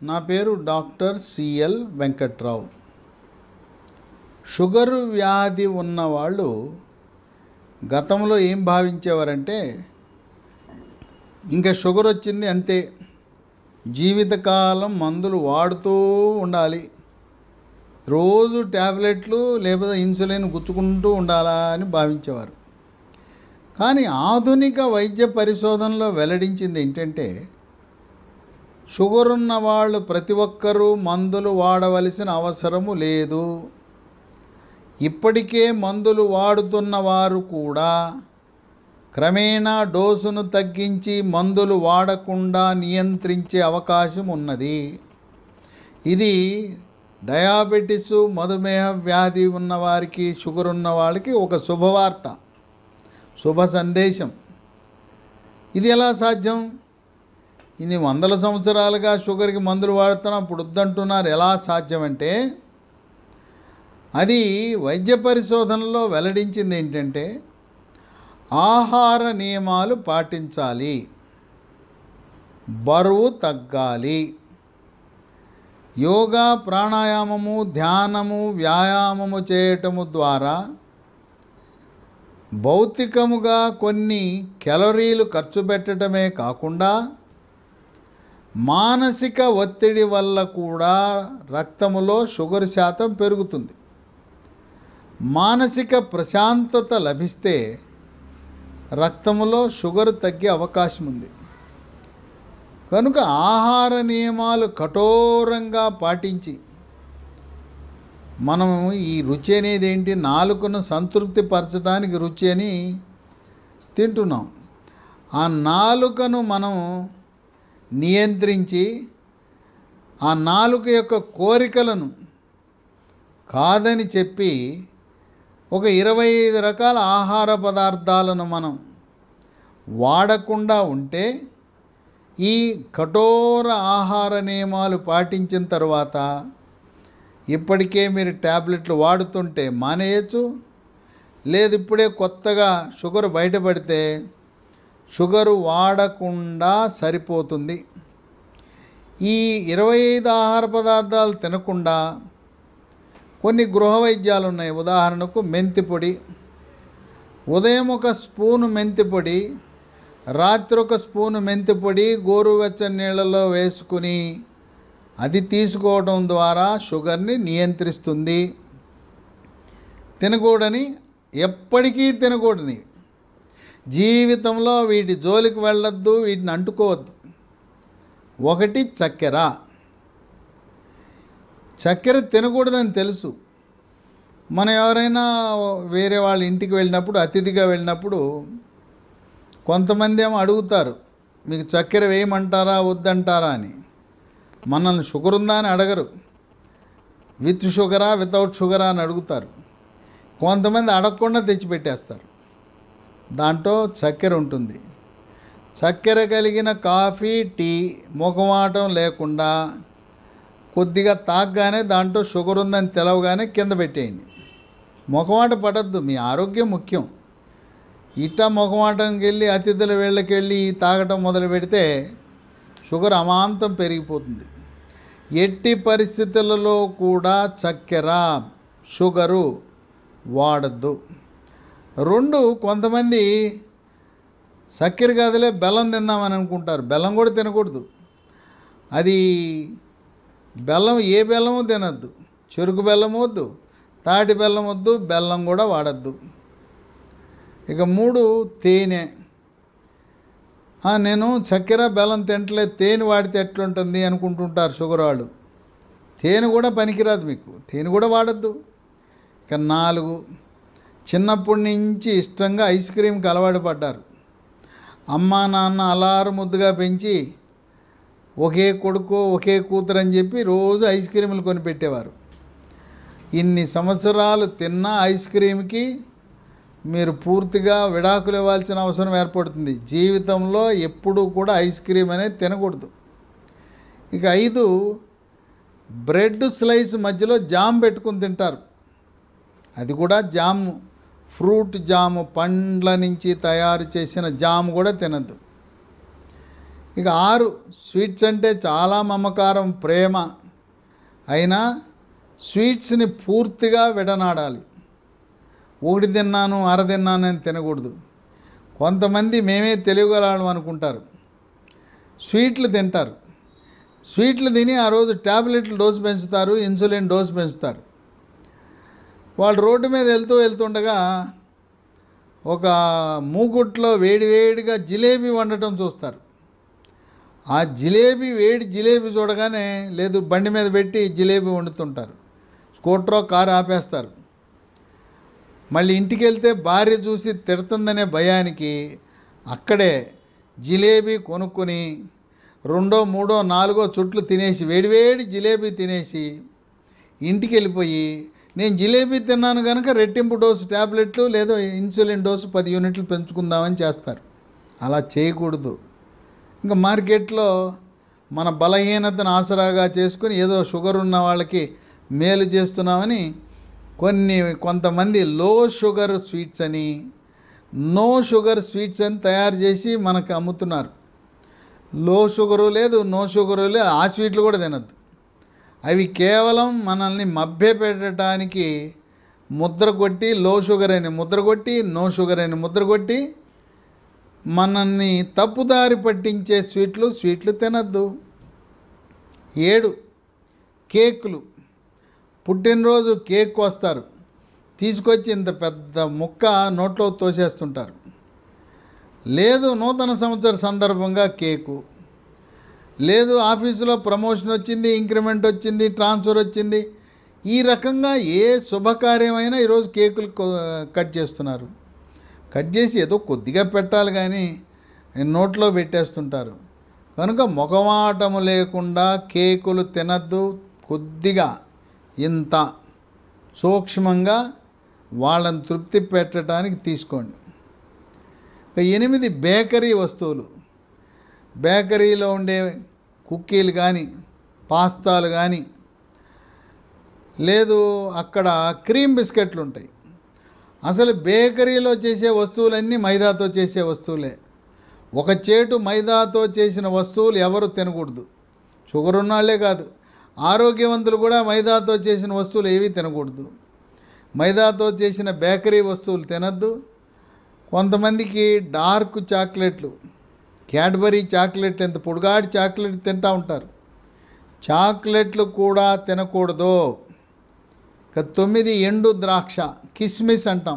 నా పేరు doctor CL Venkatrao. Sugar వ్యాధి ఉన్నవాళ్ళు గతంలో ఏం భావించేవారంటే, ఇంకా షుగర్ వచ్చింది అంతే, జీవితకాలం మందులు వాడుతూ ఉండాలి, రోజు ట్యాబ్లెట్లు లేకపోతే ఇన్సులిన్ గుచ్చుకుంటూ ఉండాలా అని భావించేవారు. కానీ ఆధునిక వైద్య పరిశోధనలో వెల్లడించింది ఏంటంటే, షుగర్ ఉన్న వాళ్ళు ప్రతి ఒక్కరూ మందులు వాడవలసిన అవసరము లేదు. ఇప్పటికే మందులు వాడుతున్న వారు కూడా క్రమేణా డోసును తగ్గించి మందులు వాడకుండా నియంత్రించే అవకాశం ఉన్నది. ఇది డయాబెటిస్, మధుమేహ వ్యాధి ఉన్నవారికి, షుగర్ ఉన్న వాళ్ళకి ఒక శుభవార్త, శుభ సందేశం. ఇది ఎలా సాధ్యం? ఇన్ని వందల సంవత్సరాలుగా షుగర్కి మందులు వాడుతున్నాం, ఇప్పుడు వద్దంటున్నారు. ఎలా సాధ్యమంటే, అది వైద్య పరిశోధనలో వెల్లడించింది ఏంటంటే, ఆహార నియమాలు పాటించాలి, బరువు తగ్గాలి, యోగా, ప్రాణాయామము, ధ్యానము, వ్యాయామము చేయటము ద్వారా భౌతికముగా కొన్ని క్యాలరీలు ఖర్చు పెట్టడమే కాకుండా మానసిక ఒత్తిడి వల్ల కూడా రక్తములో షుగర్ శాతం పెరుగుతుంది. మానసిక ప్రశాంతత లభిస్తే రక్తములో షుగర్ తగ్గే అవకాశం ఉంది. కనుక ఆహార నియమాలు కఠోరంగా పాటించి మనం ఈ రుచి అనేది ఏంటి, నాలుకను సంతృప్తి పరచడానికి రుచి అని తింటున్నాం. ఆ నాలుకను మనం నియంత్రించి ఆ నాలుక యొక్క కోరికలను కాదని చెప్పి ఒక 25 రకాల ఆహార పదార్థాలను మనం వాడకుండా ఉంటే, ఈ కఠోర ఆహార నియమాలు పాటించిన తర్వాత ఇప్పటికే మీరు ట్యాబ్లెట్లు వాడుతుంటే మానేయచ్చు. లేదు ఇప్పుడే కొత్తగా షుగర్ బయటపడితే షుగరు వాడకుండా సరిపోతుంది. ఈ 25 ఆహార పదార్థాలు తినకుండా కొన్ని గృహ వైద్యాలు ఉన్నాయి. ఉదాహరణకు మెంతి పొడి. ఉదయం ఒక స్పూను మెంతి పొడి, రాత్రి ఒక స్పూను మెంతి పొడి గోరువెచ్చని నీళ్ళలో వేసుకుని అది తీసుకోవడం ద్వారా షుగర్ని నియంత్రిస్తుంది. తినకూడని, ఎప్పటికీ తినకూడని, జీవితంలో వీటి జోలికి వెళ్ళొద్దు, వీటిని అంటుకోవద్దు. ఒకటి చక్కెర. చక్కెర తినకూడదని తెలుసు. మనం ఎవరైనా వేరే వాళ్ళ ఇంటికి వెళ్ళినప్పుడు, అతిథిగా వెళ్ళినప్పుడు కొంతమంది ఏమో అడుగుతారు, మీకు చక్కెర వేయమంటారా వద్దంటారా అని. మనల్ని షుగర్ ఉందా అని అడగరు, విత్ షుగరా వితౌట్ షుగరా అని అడుగుతారు. కొంతమంది అడగకుండా తెచ్చిపెట్టేస్తారు, దాంట్లో చక్కెర ఉంటుంది. చక్కెర కలిగిన కాఫీ, టీ మొఖమాటం లేకుండా కొద్దిగా తాగగానే దాంట్లో షుగర్ ఉందని తెలవగానే కింద పెట్టేయండి. మొఖమాట పడద్దు, మీ ఆరోగ్యం ముఖ్యం. ఇట్టా మొఖమాటంకి వెళ్ళి అతిథుల వేళ్ళకెళ్ళి తాగటం మొదలు పెడితే షుగర్ అమాంతం పెరిగిపోతుంది. ఎట్టి పరిస్థితులలో కూడా చక్కెర, షుగరు వాడద్దు. రెండు, కొంతమంది చక్కెర కాదులే బెల్లం తిందామని అనుకుంటారు. బెల్లం కూడా తినకూడదు. అది బెల్లం, ఏ బెల్లము తినద్దు. చెరుకు బెల్లం వద్దు, తాటి బెల్లం వద్దు, బెల్లం కూడా వాడద్దు. ఇక 3, తేనె. నేను చక్కెర బెల్లం తింటలేదు, తేనె వాడితే ఎట్లుంటుంది అనుకుంటుంటారు షుగర్ వాళ్ళు. తేనె కూడా పనికిరాదు మీకు, తేనె కూడా వాడద్దు. ఇక 4, చిన్నప్పటి నుంచి ఇష్టంగా ఐస్ క్రీమ్కి అలవాటు పడ్డారు. అమ్మా నాన్న అలారు ముద్దుగా పెంచి ఒకే కొడుకు ఒకే కూతురు అని చెప్పి రోజు ఐస్ క్రీములు కొనిపెట్టేవారు. ఇన్ని సంవత్సరాలు తిన్న ఐస్ క్రీమ్కి మీరు పూర్తిగా విడాకులు ఇవ్వాల్సిన అవసరం ఏర్పడుతుంది. జీవితంలో ఎప్పుడూ కూడా ఐస్ క్రీమ్ అనేది తినకూడదు. ఇక 5, బ్రెడ్ స్లైస్ మధ్యలో జామ్ పెట్టుకుని తింటారు. అది కూడా జాము, ఫ్రూట్ జాము, పండ్ల నుంచి తయారు చేసిన జాము కూడా తినద్దు. ఇక 6 స్వీట్స్ అంటే చాలా మమకారం, ప్రేమ. అయినా స్వీట్స్ని పూర్తిగా విడనాడాలి. ఒకటి తిన్నాను, అర తిన్నాను అని తినకూడదు. కొంతమంది మేమే తెలియగలం అనుకుంటారు, స్వీట్లు తింటారు. స్వీట్లు తిని ఆ రోజు ట్యాబ్లెట్లు డోసు పెంచుతారు, ఇన్సులిన్ డోసు పెంచుతారు. వాళ్ళు రోడ్డు మీద వెళ్తుండగా ఒక మూకుట్లో వేడివేడిగా జిలేబీ వండటం చూస్తారు. ఆ వేడి జిలేబీ చూడగానే లేదు బండి మీద పెట్టి జిలేబీ వండుతుంటారు. స్కూటరో కారు ఆపేస్తారు. మళ్ళీ ఇంటికి వెళ్తే భార్య చూసి తిడుతుందనే భయానికి అక్కడే జిలేబీ కొనుక్కొని 2, 3, 4 చుట్లు తినేసి, వేడివేడి జిలేబీ తినేసి ఇంటికి వెళ్ళిపోయి, నేను జిలేబీ తిన్నాను కనుక రెట్టింపు డోసు ట్యాబ్లెట్లు లేదా ఇన్సులిన్ డోసు 10 యూనిట్లు పెంచుకుందామని చేస్తారు. అలా చేయకూడదు. ఇంకా మార్కెట్లో మన బలహీనతను ఆసరాగా చేసుకుని ఏదో షుగర్ ఉన్న వాళ్ళకి మేలు చేస్తున్నామని కొంతమంది లో షుగర్ స్వీట్స్ అని, నో షుగర్ స్వీట్స్ అని తయారు చేసి మనకు అమ్ముతున్నారు. లో షుగరు లేదు, నో షుగరు లేదు, ఆ స్వీట్లు కూడా తినద్దు. అవి కేవలం మనల్ని మభ్యపెట్టడానికి ముద్ర కొట్టి, లో షుగర్ అని ముద్ర కొట్టి, నో షుగర్ అని ముద్ర కొట్టి మనల్ని తప్పుదారి పట్టించే స్వీట్లు తినద్దు. 7 కేకులు. పుట్టినరోజు కేక్ వస్తారు, తీసుకొచ్చి ఇంత పెద్ద ముక్క నోట్లో తోసేస్తుంటారు. లేదు నూతన సంవత్సర సందర్భంగా కేకు, లేదు ఆఫీసులో ప్రమోషన్ వచ్చింది, ఇంక్రిమెంట్ వచ్చింది, ట్రాన్స్ఫర్ వచ్చింది, ఈ రకంగా ఏ శుభకార్యమైనా ఈరోజు కేకులు కట్ చేస్తున్నారు. కట్ చేసి ఏదో కొద్దిగా పెట్టాలి కానీ నోట్లో పెట్టేస్తుంటారు. కనుక మొఖమాటము లేకుండా కేకులు తినద్దు. కొద్దిగా ఇంత సూక్ష్మంగా వాళ్ళని తృప్తి పెట్టడానికి తీసుకోండి. 8 బేకరీ వస్తువులు. బేకరీలో ఉండే కుక్కీలు కానీ, పాస్తాలు కానీ, లేదు అక్కడ క్రీమ్ బిస్కెట్లు ఉంటాయి. అసలు బేకరీలో చేసే వస్తువులన్నీ మైదాతో చేసే వస్తువులే. ఒక చేటు మైదాతో చేసిన వస్తువులు ఎవరు తినకూడదు. షుగర్ ఉన్నాళ్లే కాదు, ఆరోగ్యవంతులు కూడా మైదాతో చేసిన వస్తువులు ఏవి తినకూడదు. మైదాతో చేసిన బేకరీ వస్తువులు తినద్దు. కొంతమందికి డార్క్ చాక్లెట్లు, క్యాడ్బరీ చాక్లెట్లు, ఎంత పొడుగాటి చాక్లెట్ తింటూ ఉంటారు. చాక్లెట్లు కూడా తినకూడదు. 9 ఎండు ద్రాక్ష, కిస్మిస్ అంటాం.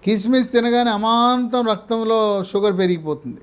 కిస్మిస్ తినగానే అమాంతం రక్తంలో షుగర్ పెరిగిపోతుంది.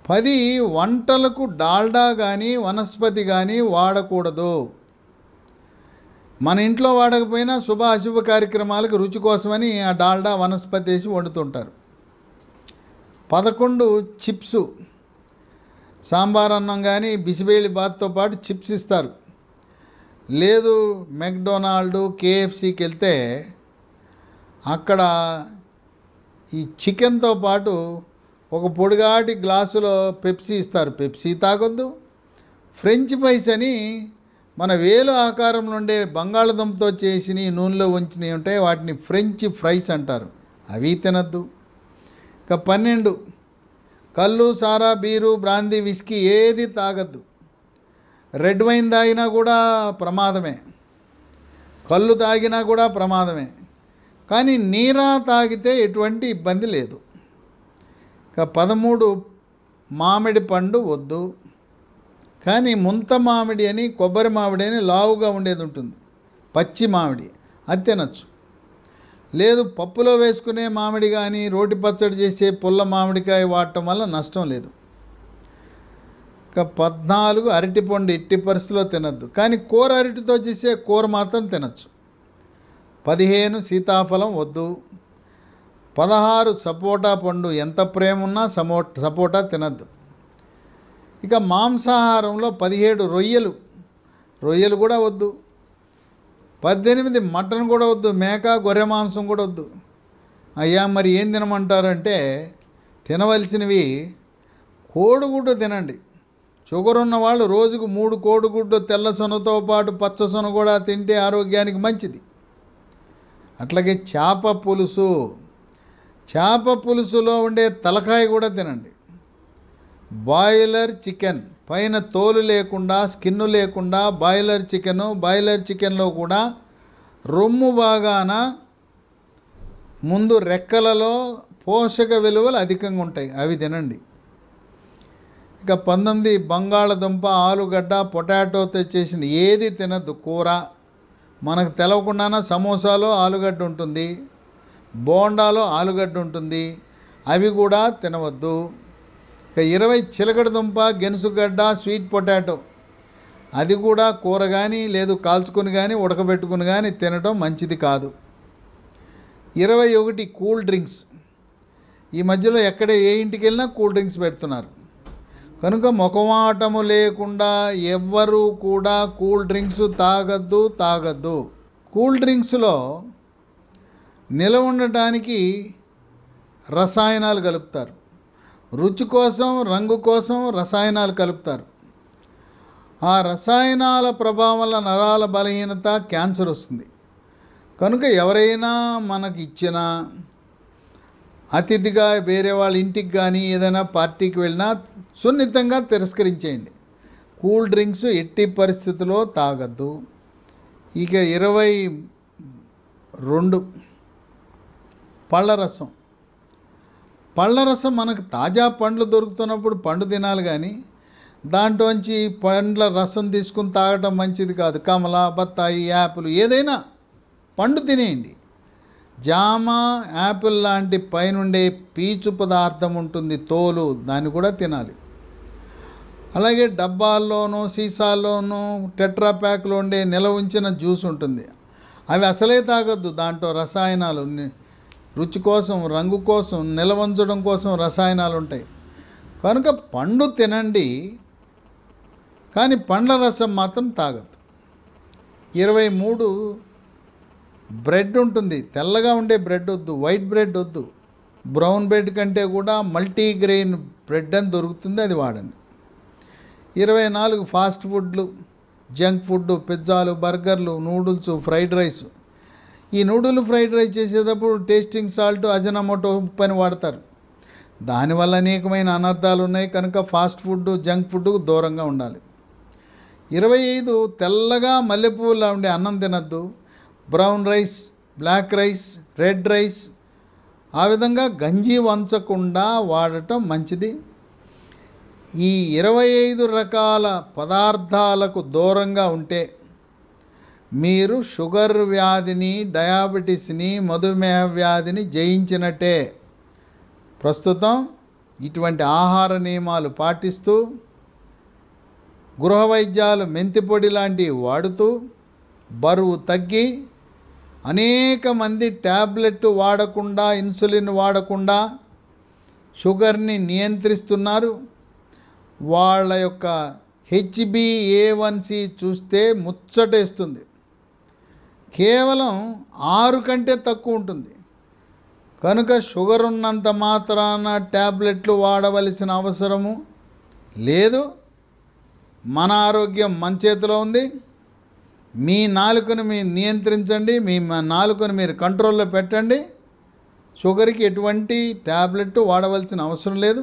10 వంటలకు డాల్డా కానీ వనస్పతి కానీ వాడకూడదు. మన ఇంట్లో వాడకపోయినా శుభ అశుభ కార్యక్రమాలకు రుచి కోసమని ఆ డాల్డా వనస్పతి వేసి వండుతుంటారు. 11 చిప్సు. సాంబార్ అన్నం కానీ బిసిబేళి బాత్తో పాటు చిప్స్ ఇస్తారు. లేదు మెక్డొనాల్డ్, కేఎఫ్సీకి వెళ్తే అక్కడ ఈ చికెన్తో పాటు ఒక పొడిగాటి గ్లాసులో పెప్సీ ఇస్తారు. పెప్సీ తాగొద్దు. ఫ్రెంచ్ ఫ్రైస్ అని మన వేలు ఆకారంలో ఉండే బంగాళదుంపతో చేసి నూనెలో ఉంచినవి ఉంటాయి, వాటిని ఫ్రెంచ్ ఫ్రైస్ అంటారు. అవి తినద్దు. ఇక 12 కళ్ళు, సారా, బీరు, బ్రాందీ, విస్కీ ఏది తాగద్దు. రెడ్ వైన్ తాగినా కూడా ప్రమాదమే, కళ్ళు తాగినా కూడా ప్రమాదమే. కానీ నీరా తాగితే ఎటువంటి ఇబ్బంది లేదు. ఇక 13 మామిడి పండు వద్దు. కానీ ముంత మామిడి అని, కొబ్బరి మామిడి అని లావుగా ఉండేది ఉంటుంది, పచ్చి మామిడి, అది తినచ్చు. లేదు పప్పులో వేసుకునే మామిడి కానీ, రోటి పచ్చడి చేసే పుల్ల మామిడికాయ వాడటం వల్ల నష్టం లేదు. ఇక 14 అరటిపండు ఎట్టి పరిస్థితిలో తినద్దు. కానీ కూర అరటితో చేసే కూర మాత్రం తినచ్చు. 15 సీతాఫలం వద్దు. 16 సపోటా పండు. ఎంత ప్రేమ ఉన్నా సపోటా తినద్దు. ఇక మాంసాహారంలో 17 రొయ్యలు కూడా వద్దు. 18 మటన్ కూడా వద్దు. మేక, గొర్రె మాంసం కూడా వద్దు. అయ్యా మరి ఏం తినమంటారంటే, తినవలసినవి కోడిగుడ్డు తినండి. షుగర్ ఉన్న వాళ్ళు రోజుకు 3 కోడిగుడ్డు తెల్ల సొనతో పాటు పచ్చ సొన కూడా తింటే ఆరోగ్యానికి మంచిది. అట్లాగే చేప పులుసులో ఉండే తలకాయ కూడా తినండి. బాయిలర్ చికెన్, పైన తోలు లేకుండా స్కిన్ లేకుండా బాయిలర్ చికెను. బాయిలర్ చికెన్లో కూడా రొమ్ము భాగాన ముందు రెక్కలలో పోషక విలువలు అధికంగా ఉంటాయి, అవి తినండి. ఇక 19 బంగాళదుంప, ఆలుగడ్డ, పొటాటోతో చేసిన ఏది తినద్దు కూర. మనకు తెలవకుండానే సమోసాలో ఆలుగడ్డ ఉంటుంది, బోండాలో ఆలుగడ్డ ఉంటుంది, అవి కూడా తినవద్దు. ఇక 20 చిలకడదుంప, గెనుసుగడ్డ, స్వీట్ పొటాటో, అది కూడా కూర కానీ లేదు కాల్చుకొని కానీ ఉడకబెట్టుకుని కానీ తినటం మంచిది కాదు. 21 కూల్ డ్రింక్స్. ఈ మధ్యలో ఎక్కడ ఏ ఇంటికి వెళ్ళినా కూల్ డ్రింక్స్ పెడుతున్నారు కనుక మొఖమాటము లేకుండా ఎవ్వరూ కూడా కూల్ డ్రింక్స్ తాగద్దు. కూల్ డ్రింక్స్లో నిలవ ఉండటానికి రసాయనాలు కలుపుతారు, రుచి కోసం రంగు కోసం రసాయనాలు కలుపుతారు. ఆ రసాయనాల ప్రభావం వల్ల నరాల బలహీనత, క్యాన్సర్ వస్తుంది. కనుక ఎవరైనా మనకి ఇచ్చిన అతిథిగా వేరే వాళ్ళ ఇంటికి కానీ ఏదైనా పార్టీకి వెళ్ళినా సున్నితంగా తిరస్కరించేయండి. కూల్ డ్రింక్స్ ఎట్టి పరిస్థితుల్లో తాగద్దు. ఇక 22 పళ్ళరసం. పళ్ళరసం మనకు తాజా పండ్లు దొరుకుతున్నప్పుడు పండు తినాలి కానీ దాంట్లోంచి పండ్ల రసం తీసుకుని తాగటం మంచిది కాదు. కమల, బత్తాయి, యాపిల్ ఏదైనా పండు తినేయండి. జామ, యాపిల్ లాంటి పైనుండే పీచు పదార్థం ఉంటుంది, తోలు, దాన్ని కూడా తినాలి. అలాగే డబ్బాల్లోనూ సీసాల్లోనూ టెట్రా ప్యాక్లో ఉండే నిల్వ ఉంచిన జ్యూస్ ఉంటుంది, అవి అసలే తాగొద్దు. దాంట్లో రసాయనాలు, రుచి కోసం రంగు కోసం నిల్వ ఉంచడం కోసం రసాయనాలు ఉంటాయి. కనుక పండు తినండి కానీ పండ్ల రసం మాత్రం తాగద్దు. 23 బ్రెడ్ ఉంటుంది, తెల్లగా ఉండే బ్రెడ్ వద్దు, వైట్ బ్రెడ్ వద్దు. బ్రౌన్ బ్రెడ్ కంటే కూడా మల్టీగ్రెయిన్ బ్రెడ్ అని దొరుకుతుంది, అది వాడండి. 24 ఫాస్ట్ ఫుడ్లు, జంక్ ఫుడ్, పిజ్జాలు, బర్గర్లు, నూడిల్స్, ఫ్రైడ్ రైస్. ఈ ఫ్రైడ్ రైస్ చేసేటప్పుడు టేస్టింగ్ సాల్ట్, అజనమోటో ఉప్పు అని వాడతారు. దానివల్ల అనేకమైన అనర్థాలు ఉన్నాయి. కనుక ఫాస్ట్ ఫుడ్, జంక్ ఫుడ్కు దూరంగా ఉండాలి. 25 తెల్లగా మల్లెపూలా ఉండే అన్నం తినద్దు. Brown rice, black rice, red rice, ఆ విధంగా గంజి వంచకుండా వాడటం మంచిది. ఈ 25 రకాల పదార్థాలకు దూరంగా ఉంటే మీరు షుగర్ వ్యాధిని, డయాబెటీస్ని, మధుమేహ వ్యాధిని జయించినట్టే. ప్రస్తుతం ఇటువంటి ఆహార నియమాలు పాటిస్తూ గృహ వైద్యాలు, మెంతిపొడి లాంటివి వాడుతూ బరువు తగ్గి అనేక మంది ట్యాబ్లెట్ వాడకుండా, ఇన్సులిన్ వాడకుండా షుగర్ని నియంత్రిస్తున్నారు. వాళ్ళ యొక్క HbA1c చూస్తే ముచ్చటేస్తుంది, కేవలం 6 కంటే తక్కువ ఉంటుంది. కనుక షుగర్ ఉన్నంత మాత్రాన ట్యాబ్లెట్లు వాడవలసిన అవసరము లేదు. మన ఆరోగ్యం మన చేతిలో ఉంది. మీ నాలుకను మీరు నియంత్రించండి, మీ నాలుకను మీరు కంట్రోల్లో పెట్టండి. షుగర్కి ఎటువంటి ట్యాబ్లెట్ వాడవలసిన అవసరం లేదు.